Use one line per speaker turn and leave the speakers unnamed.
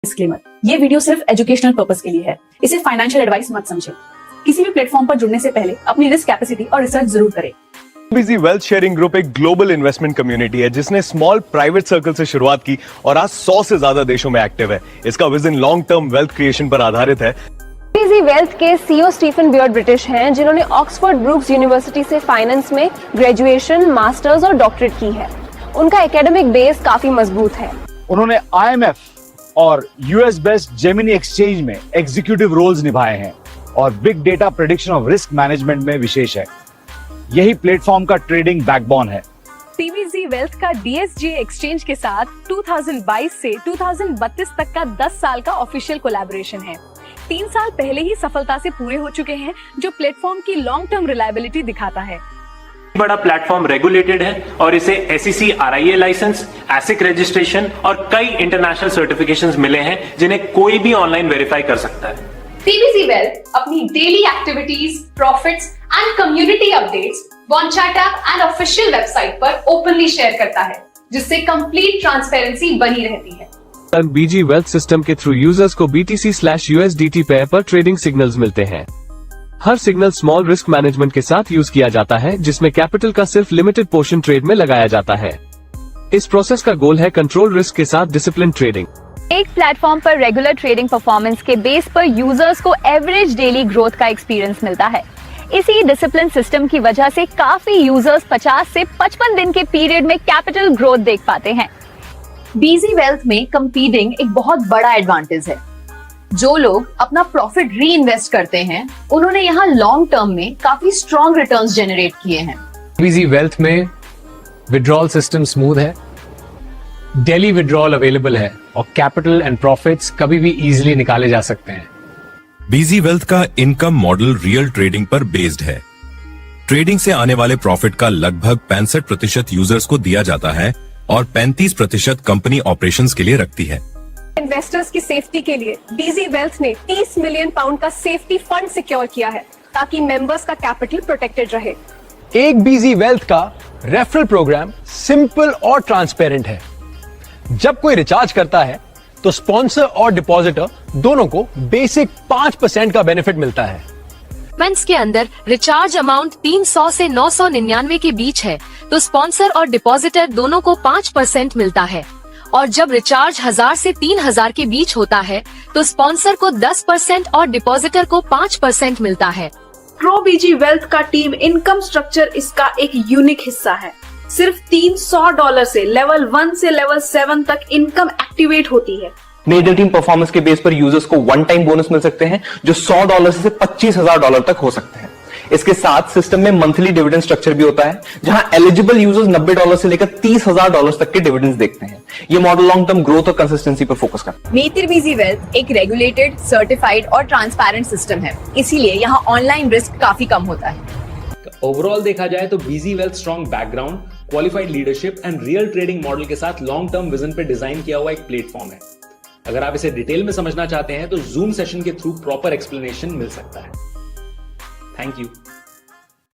Disclaimer, ये video सिर्फ educational purpose के लिए है। इसे फाइनेंशियल एडवाइस मत समझे। किसी भी प्लेटफॉर्म पर जुड़ने से पहले अपनी रिस्क कैपेसिटी और रिसर्च जरूर करें।
बीजी वेल्थ शेयरिंग ग्रुप एक ग्लोबल इन्वेस्टमेंट कम्युनिटी है जिसने स्मॉल प्राइवेट सर्कल से शुरुआत की और आज 100 से ज्यादा देशों में एक्टिव है। इसका vision long term wealth creation पर आधारित है।
बीजी वेल्थ के सीईओ स्टीफन बियर्ड ब्रिटिश हैं, जिन्होंने ऑक्सफोर्ड ब्रूक्स यूनिवर्सिटी से फाइनेंस में ग्रेजुएशन, मास्टर्स और डॉक्टरेट की है। उनका एकेडमिक बेस काफी मजबूत है।
उन्होंने IMF और यूएस बेस्ड जेमिनी एक्सचेंज में एग्जीक्यूटिव रोल्स निभाए हैं और big data prediction of risk management में विशेष है। यही प्लेटफॉर्म का ट्रेडिंग बैकबोन है।
बीजी वेल्थ का DSG एक्सचेंज के साथ 2022 से 2032 तक का 10 साल का ऑफिशियल कोलैबोरेशन है। 3 साल पहले ही सफलता से पूरे हो चुके हैं, जो प्लेटफॉर्म की लॉन्ग टर्म रिलायबिलिटी दिखाता है।
बड़ा प्लेटफॉर्म रेगुलेटेड है और इसे SEC RIA license, ASIC registration और कई इंटरनेशनल सर्टिफिकेशंस मिले हैं जिन्हें कोई भी ऑनलाइन वेरीफाई कर सकता है।
बीजी वेल्थ अपनी daily activities, profits and community updates Bonchat app and official website पर ओपनली शेयर करता है, जिससे कंप्लीट ट्रांसपेरेंसी बनी रहती है।
बीजी वेल्थ सिस्टम के थ्रू यूजर्स को BTC/USDT पेयर पर ट्रेडिंग सिग्नल्स मिलते हैं। हर सिग्नल स्मॉल रिस्क मैनेजमेंट के साथ यूज किया जाता है, जिसमें कैपिटल का सिर्फ लिमिटेड पोर्शन ट्रेड में लगाया जाता है। इस प्रोसेस का गोल है कंट्रोल रिस्क के साथ डिसिप्लिन ट्रेडिंग।
एक प्लेटफॉर्म पर रेगुलर ट्रेडिंग परफॉर्मेंस के बेस पर यूजर्स को एवरेज डेली ग्रोथ का एक्सपीरियंस मिलता है। इसी डिसिप्लिन सिस्टम की वजह से काफी यूजर्स 50 से 55 दिन के पीरियड में कैपिटल ग्रोथ देख पाते हैं।
बीजी वेल्थ में कंपीटिंग एक बहुत बड़ा एडवांटेज है। जो लोग अपना प्रॉफिट री इन्वेस्ट करते हैं, उन्होंने यहाँ लॉन्ग टर्म में काफी स्ट्रॉन्ग रिटर्न्स जनरेट किए हैं।
बीजी वेल्थ में विड्रॉल सिस्टम स्मूथ है, डेली विड्रॉल अवेलेबल है और कैपिटल एंड प्रॉफिट्स कभी भी इजीली निकाले जा सकते हैं।
बीजी वेल्थ का इनकम मॉडल रियल ट्रेडिंग पर बेस्ड है। ट्रेडिंग से आने वाले प्रॉफिट का लगभग 65% यूजर्स को दिया जाता है और 35% कंपनी ऑपरेशंस के लिए रखती है।
इन्वेस्टर्स की सेफ्टी के लिए बीजी वेल्थ ने 30 मिलियन पाउंड का सेफ्टी फंड सिक्योर किया है, ताकि मेंबर्स का कैपिटल प्रोटेक्टेड रहे।
एक बीजी वेल्थ का रेफरल प्रोग्राम सिंपल और ट्रांसपेरेंट है। जब कोई रिचार्ज करता है तो स्पॉन्सर और डिपॉजिटर दोनों को बेसिक 5% का बेनिफिट मिलता है।
मंथ्स के अंदर रिचार्ज अमाउंट 300 से 999 के बीच है तो स्पॉन्सर और डिपॉजिटर दोनों को 5% मिलता है, और जब रिचार्ज 1000 से 3000 के बीच होता है तो स्पॉन्सर को 10% और डिपॉजिटर को 5% मिलता है।
प्रो बीजी वेल्थ का टीम इनकम स्ट्रक्चर इसका एक यूनिक हिस्सा है। सिर्फ $300 से लेवल 1 से लेवल 7 तक इनकम एक्टिवेट होती है।
मेजर टीम परफॉर्मेंस के बेस पर यूजर्स को वन टाइम बोनस मिल सकते हैं जो $100 से $25,000 तक हो सकते हैं। इसके साथ सिस्टम में मंथली डिविडेंड स्ट्रक्चर भी होता है, जहां एलिजिबल यूजर्स $90 से लेकर $30,000 तक के डिविडेंड्स देखते हैं। ये मॉडल लॉन्ग टर्म ग्रोथ और कंसिस्टेंसी पर फोकस करता है।
मेतिर बीजी वेल्थ एक रेगुलेटेड, सर्टिफाइड और ट्रांसपेरेंट सिस्टम है, इसीलिए यहाँ ऑनलाइन रिस्क काफी कम होता है।
ओवरऑल देखा जाए तो BG wealth strong background, qualified leadership and real trading model के साथ लॉन्ग टर्म विजन पे डिजाइन किया हुआ एक प्लेटफॉर्म है। अगर आप इसे डिटेल में समझना चाहते हैं तो जूम सेशन के थ्रू प्रॉपर एक्सप्लेनेशन मिल सकता है। Thank you.